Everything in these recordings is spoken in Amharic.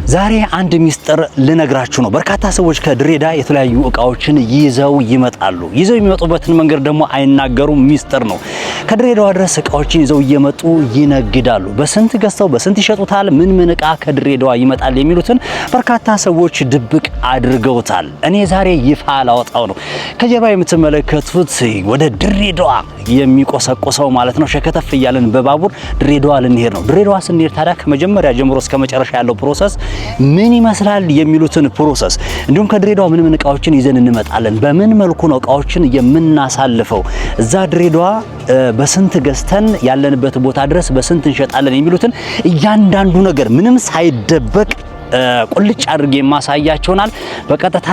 ዛሬ አንድ ሚስጥር ልነግራችሁ ነው። በርካታ ሰዎች ከድሬዳዋ የተለያዩ እቃዎችን ይዘው ይመጣሉ። ይዘው የሚመጡበትን መንገድ ደግሞ አይናገሩም፣ ሚስጥር ነው። ከድሬዳዋ ድረስ እቃዎችን ይዘው እየመጡ ይነግዳሉ። በስንት ገዝተው በስንት ይሸጡታል፣ ምን እቃ ከድሬዳዋ ይመጣል የሚሉትን በርካታ ሰዎች ድብቅ አድርገውታል። እኔ ዛሬ ይፋ ላወጣው ነው። ከጀርባ የምትመለከቱት ወደ ድሬዳዋ የሚቆሰቆሰው ማለት ነው። ሸከተፍ እያለን በባቡር ድሬዳዋ ልንሄድ ነው። ድሬዳዋ ስንሄድ ታዲያ ከመጀመሪያ ጀምሮ እስከ መጨረሻ ያለው ፕሮሰስ ምን ይመስላል የሚሉትን ፕሮሰስ እንዲሁም ከድሬዳዋ ምን እቃዎችን ይዘን እንመጣለን፣ በምን መልኩ ነው እቃዎችን የምናሳልፈው፣ እዛ ድሬዳዋ በስንት ገዝተን ያለንበት ቦታ ድረስ በስንት እንሸጣለን የሚሉትን እያንዳንዱ ነገር ምንም ሳይደበቅ ቁልጭ አድርጌ ማሳያችሁናል። በቀጥታ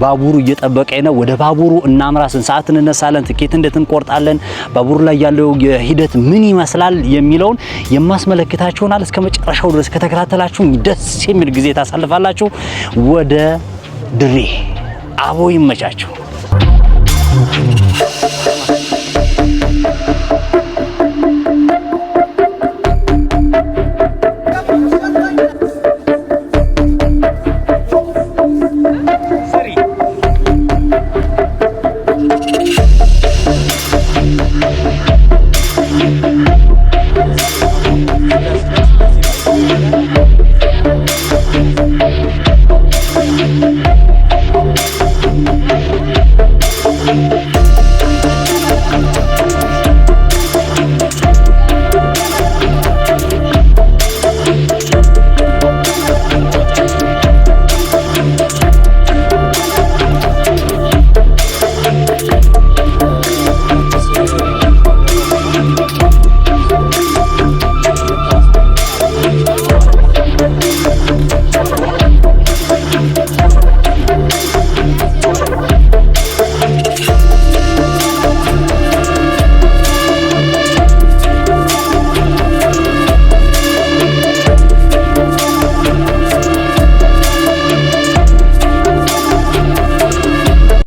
ባቡሩ እየጠበቀኝ ነው። ወደ ባቡሩ እናምራ። ስንት ሰዓት እንነሳለን፣ ትኬት እንዴት እንቆርጣለን፣ ባቡሩ ላይ ያለው የሂደት ምን ይመስላል የሚለውን የማስመለከታችሁናል። እስከ መጨረሻው ድረስ ከተከታተላችሁ ደስ የሚል ጊዜ ታሳልፋላችሁ። ወደ ድሬ አቦ ይመቻችሁ።